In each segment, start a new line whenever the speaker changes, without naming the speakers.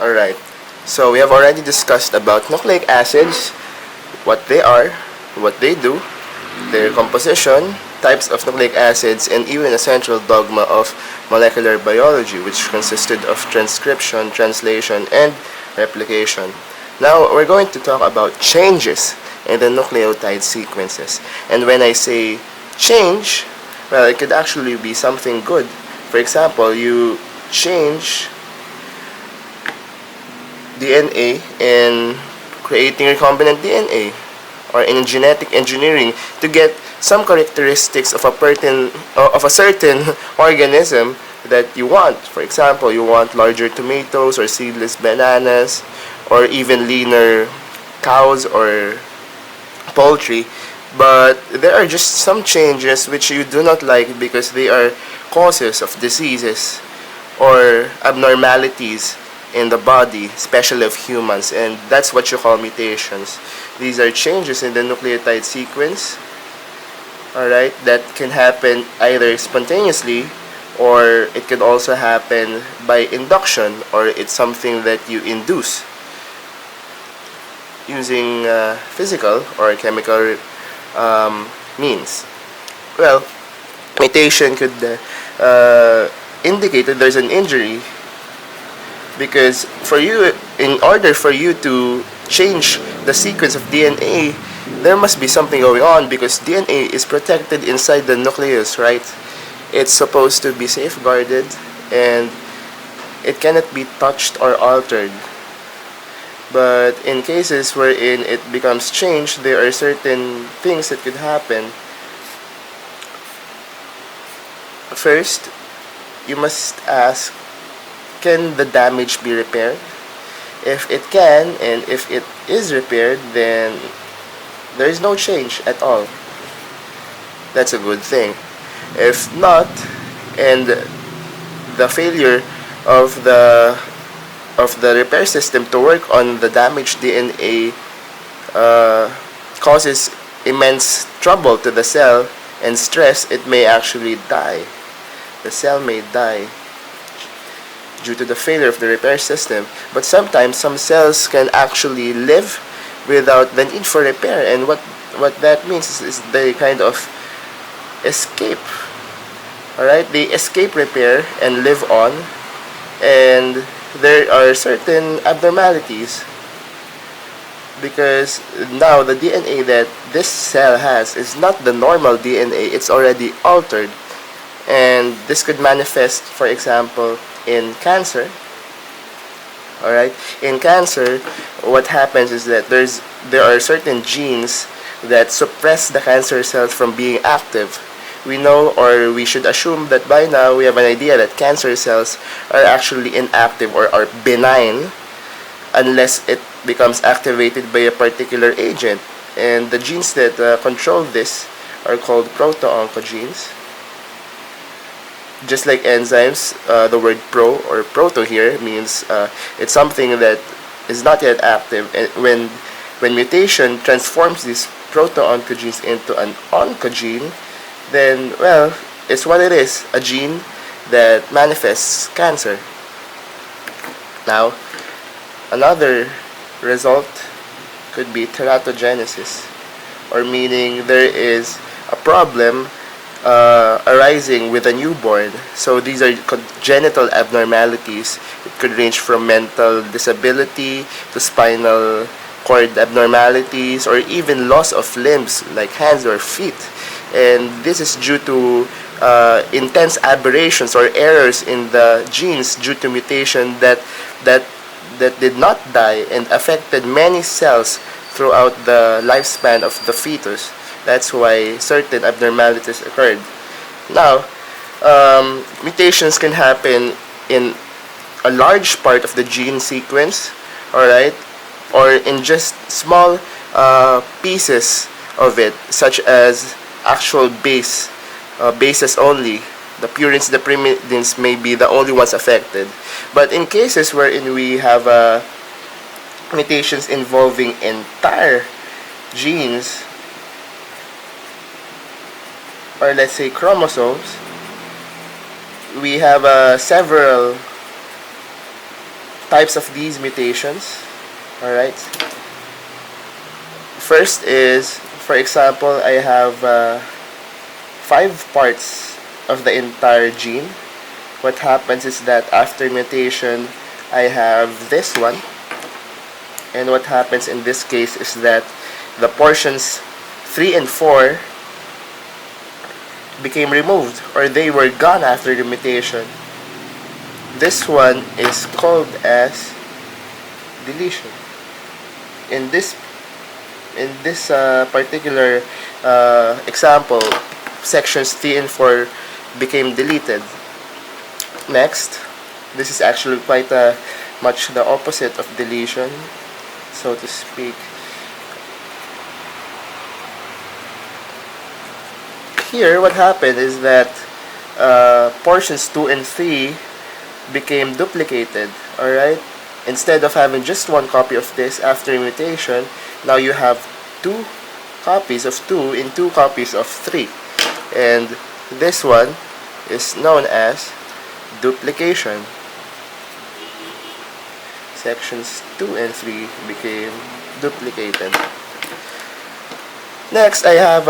Alright, so we have already discussed about nucleic acids, what they are, what they do, their composition, types of nucleic acids, and even a central dogma of molecular biology, which consisted of transcription, translation, and replication. Now, we're going to talk about changes in the nucleotide sequences. And when I say change, well, it could actually be something good. For example, you change DNA in creating recombinant DNA, or in genetic engineering to get some characteristics of a certain organism that you want. For example, you want larger tomatoes or seedless bananas or even leaner cows or poultry, but there are just some changes which you do not like because they are causes of diseases or abnormalities in the body, especially of humans, and that's what you call mutations. These are changes in the nucleotide sequence, alright, that can happen either spontaneously or it can also happen by induction, or it's something that you induce using physical or chemical means. Well, mutation could indicate that there's an injury, because in order for you to change the sequence of DNA, there must be something going on, because DNA is protected inside the nucleus, right? It's supposed to be safeguarded and it cannot be touched or altered. But in cases wherein it becomes changed, there are certain things that could happen. First, you must ask, can the damage be repaired? If it can, and if it is repaired, then there is no change at all. That's a good thing. If not, and the failure of the repair system to work on the damaged DNA causes immense trouble to the cell and stress, it may actually die. The cell may die due to the failure of the repair system. But sometimes some cells can actually live without the need for repair, and what that means is they kind of escape. Alright, they escape repair and live on, and there are certain abnormalities because now the DNA that this cell has is not the normal DNA, it's already altered, and this could manifest, for example, in cancer. Alright, in cancer, what happens is that there are certain genes that suppress the cancer cells from being active. We know, or we should assume that by now we have an idea that cancer cells are actually inactive or are benign unless it becomes activated by a particular agent. And the genes that control this are called Proto-Oncogenes. Just like enzymes, the word pro or proto here means it's something that is not yet active. And when mutation transforms these proto-oncogenes into an oncogene, then, well, it's what it is, a gene that manifests cancer. Now, another result could be teratogenesis, or meaning there is a problem arising with a newborn. So these are congenital abnormalities. It could range from mental disability to spinal cord abnormalities, or even loss of limbs like hands or feet. And this is due to intense aberrations or errors in the genes due to mutation that did not die and affected many cells throughout the lifespan of the fetus. That's why certain abnormalities occurred. Now, mutations can happen in a large part of the gene sequence, alright, or in just small pieces of it, such as actual bases only. The purines, the pyrimidines may be the only ones affected. But in cases wherein we have mutations involving entire genes, or let's say chromosomes, we have several types of these mutations. Alright. First is, for example, I have 5 parts of the entire gene. What happens is that after mutation, I have this one. And what happens in this case is that the portions 3 and 4 became removed, or they were gone after the mutation. This one is called as deletion. In this particular example, sections 3 and 4 became deleted. Next, this is actually quite much the opposite of deletion, so to speak. Here, what happened is that portions 2 and 3 became duplicated. Alright? Instead of having just one copy of this after mutation, now you have 2 copies of 2 and 2 copies of 3. And this one is known as duplication. Sections 2 and 3 became duplicated. Next, I have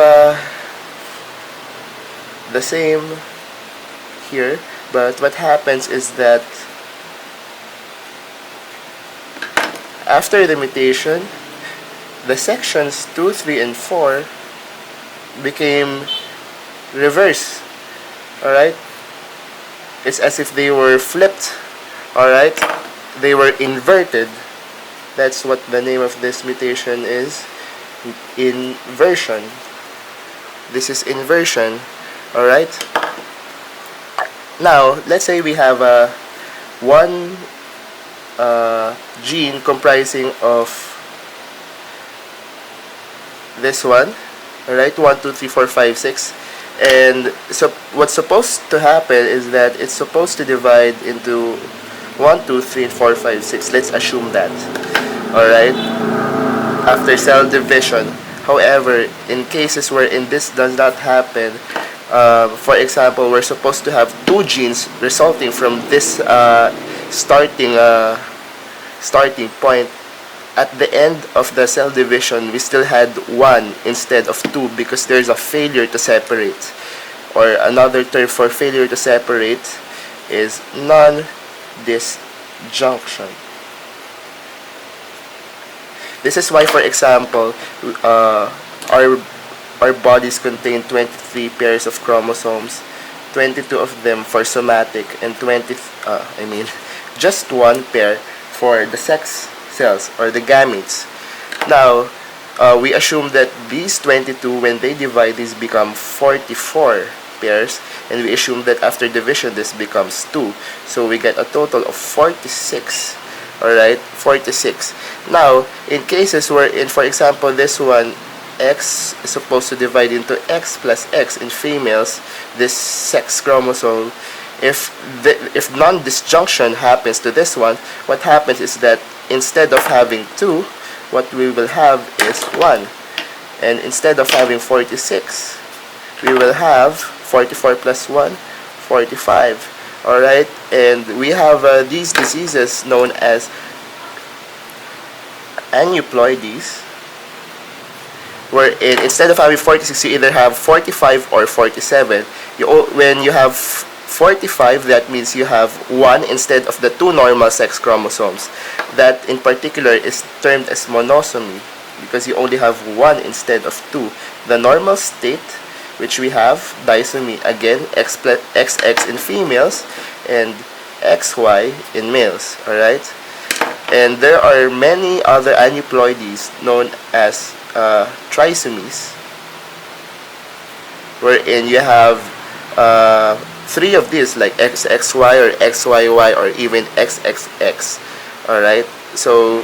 the same here, but what happens is that after the mutation, the sections 2, 3, and 4 became reversed. Alright? It's as if they were flipped. Alright? They were inverted. That's what the name of this mutation is. Inversion. This is inversion. Alright? Now, let's say we have one gene comprising of this one. Alright? 1, 2, 3, 4, 5, 6. And so what's supposed to happen is that it's supposed to divide into 1, 2, 3, 4, 5, 6. Let's assume that. Alright? After cell division. However, in cases wherein this does not happen, for example, we're supposed to have 2 genes resulting from this starting point. At the end of the cell division, we still had 1 instead of 2 because there's a failure to separate. Or another term for failure to separate is non-disjunction. This is why, for example, our bodies contain 23 pairs of chromosomes, 22 of them for somatic, and just 1 pair for the sex cells or the gametes. Now, we assume that these 22, when they divide, these become 44 pairs, and we assume that after division, this becomes 2. So we get a total of 46. Alright, 46. Now, in cases wherein, for example, this one, X is supposed to divide into X plus X in females, this sex chromosome, if non-disjunction happens to this one, what happens is that instead of having 2, what we will have is 1. And instead of having 46, we will have 44 plus 1, 45. Alright, and we have these diseases known as aneuploidies, wherein instead of having 46, you either have 45 or 47. When you have 45, that means you have 1 instead of the 2 normal sex chromosomes. That in particular is termed as monosomy because you only have 1 instead of 2. The normal state, which we have disomy, again XX in females and XY in males. Alright, and there are many other aneuploidies known as trisomies, wherein you have 3 of these, like XXY or XYY or even XXX. Alright, so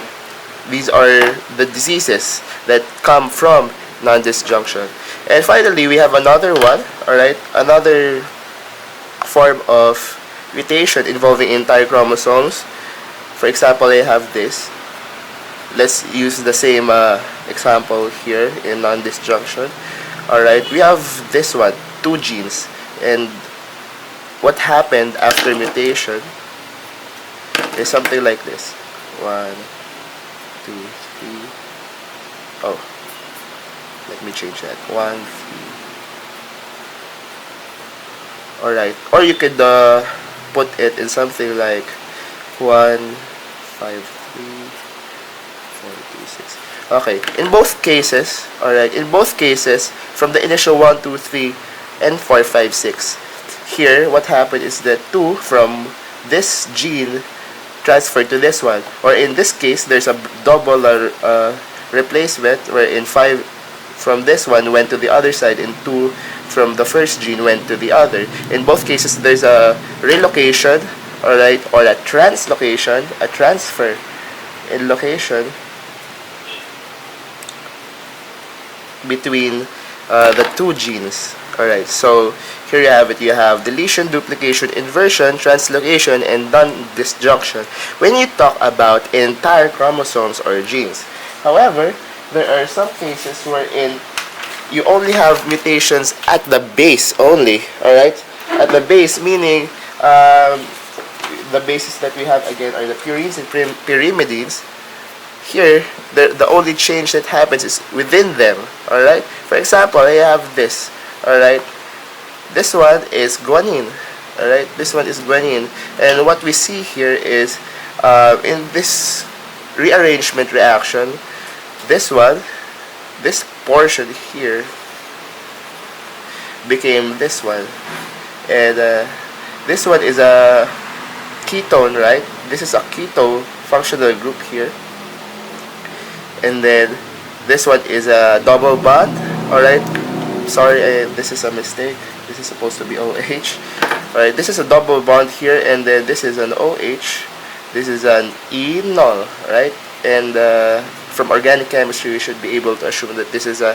these are the diseases that come from non-disjunction. And finally, we have another one, alright, another form of mutation involving entire chromosomes. For example, I have this. Let's use the same example here in non-disjunction. Alright, we have this one, 2 genes. And what happened after mutation is something like this. 1, 2, 3. Oh, let me change that. 1, 3. Alright, or you could put it in something like 1, 5, 3, 4, 3, 6. Okay, in both cases, alright, in both cases, from the initial 1, 2, 3, and 4, 5, 6, here, what happened is that 2 from this gene transferred to this one. Or in this case, there's a double replacement wherein 5 from this one went to the other side and 2 from the first gene went to the other. In both cases, there's a relocation, alright, or a translocation, a transfer in location between the two genes. Alright, so here you have it. You have deletion, duplication, inversion, translocation, and non-disjunction when you talk about entire chromosomes or genes. However, there are some cases wherein you only have mutations at the base only. Alright, at the base, meaning the bases that we have again are the purines and pyrimidines. Here, the only change that happens is within them. Alright, for example, I have this. Alright, this one is guanine. Alright, this one is guanine. And what we see here is in this rearrangement reaction, this one, this portion here became this one. And this one is a ketone, right? This is a keto functional group here. And then this one is a double bond. Alright, sorry, this is a mistake. This is supposed to be OH. Alright, this is a double bond here, and then this is an OH. This is an enol, right? And from organic chemistry, we should be able to assume that this is a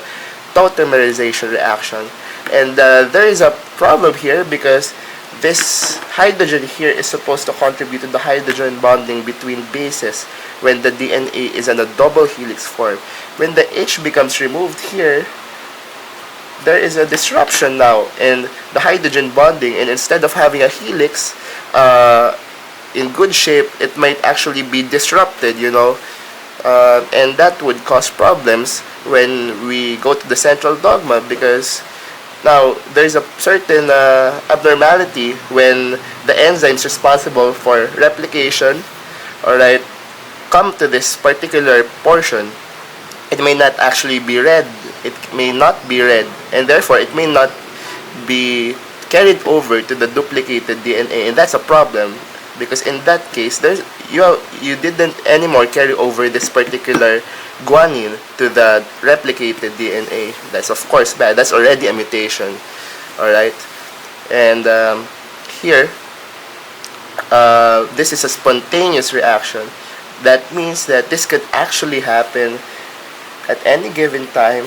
tautomerization reaction. And there is a problem here because this hydrogen here is supposed to contribute to the hydrogen bonding between bases when the DNA is in a double helix form. When the H becomes removed here, there is a disruption now in the hydrogen bonding, and instead of having a helix in good shape, it might actually be disrupted, you know, and that would cause problems when we go to the central dogma, because now there's a certain abnormality when the enzymes responsible for replication, alright, come to this particular portion. It may not actually be read. It may not be read, and therefore it may not be carried over to the duplicated DNA, and that's a problem because in that case you didn't anymore carry over this particular guanine to the replicated DNA. That's of course bad. That's already a mutation. Alright, and here this is a spontaneous reaction. That means that this could actually happen at any given time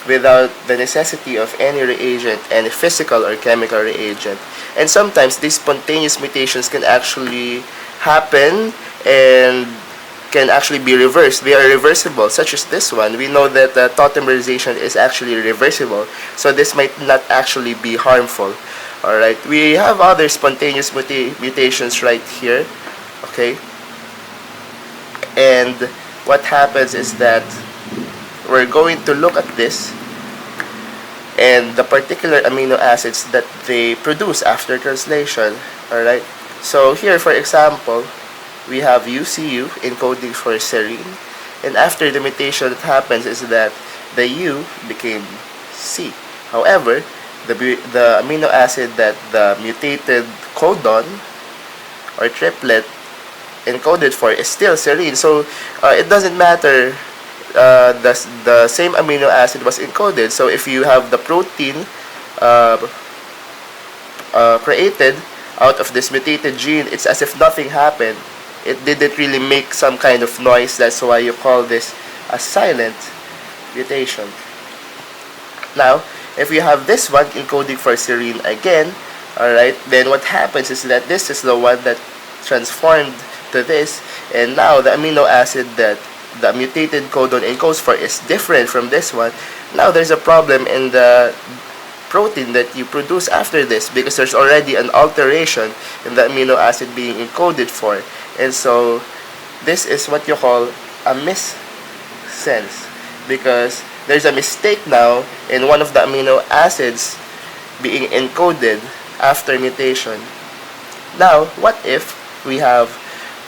without the necessity of any reagent, any physical or chemical reagent. And sometimes these spontaneous mutations can actually happen and can actually be reversed. They are reversible, such as this one. We know that tautomerization is actually reversible, so this might not actually be harmful. Alright, we have other spontaneous mutations right here. Okay, and what happens is that we're going to look at this and the particular amino acids that they produce after translation. Alright, so here for example we have UCU encoding for serine, and after the mutation that happens is that the U became C. However, the amino acid that the mutated codon or triplet encoded for is still serine, so it doesn't matter. The same amino acid was encoded, so if you have the protein created out of this mutated gene, it's as if nothing happened. It didn't really make some kind of noise. That's why you call this a silent mutation. Now, if you have this one encoding for serine again, alright, then what happens is that this is the one that transformed to this, and now the amino acid that the mutated codon encodes for is different from this one. Now there's a problem in the protein that you produce after this, because there's already an alteration in the amino acid being encoded for. And so this is what you call a missense, because there's a mistake now in one of the amino acids being encoded after mutation. Now, what if we have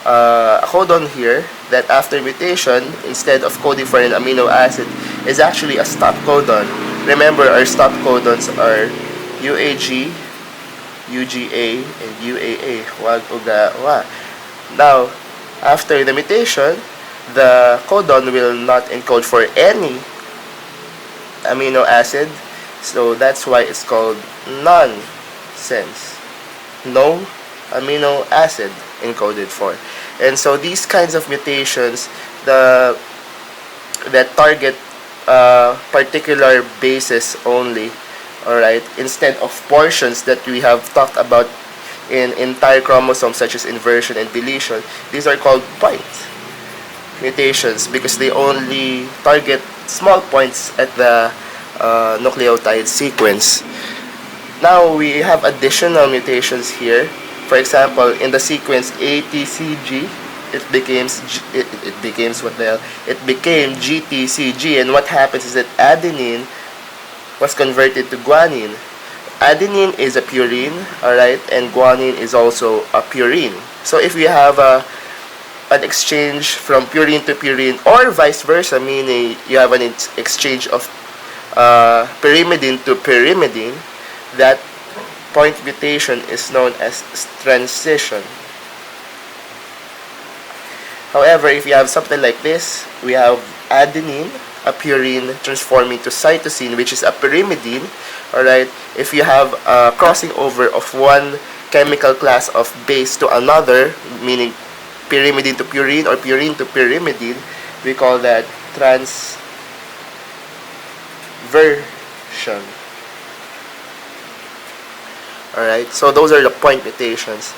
a codon here that after mutation, instead of coding for an amino acid, is actually a stop codon? Remember, our stop codons are UAG, UGA, and UAA. Wag, uga, wa. Now, after the mutation, the codon will not encode for any amino acid, so that's why it's called nonsense. No amino acid encoded for. And so these kinds of mutations that target particular bases only, alright, instead of portions that we have talked about in entire chromosomes, such as inversion and deletion, these are called point mutations because they only target small points at the nucleotide sequence. Now we have additional mutations here. For example, in the sequence ATCG, it became GTCG, and what happens is that adenine was converted to guanine. Adenine is a purine, alright, and guanine is also a purine. So if we have an exchange from purine to purine, or vice versa, meaning you have an exchange of pyrimidine to pyrimidine, that point mutation is known as transition. However, if you have something like this, we have adenine, a purine, transforming to cytosine, which is a pyrimidine. Alright, if you have a crossing over of one chemical class of base to another, meaning pyrimidine to purine or purine to pyrimidine, we call that transversion. Alright, so those are the point mutations.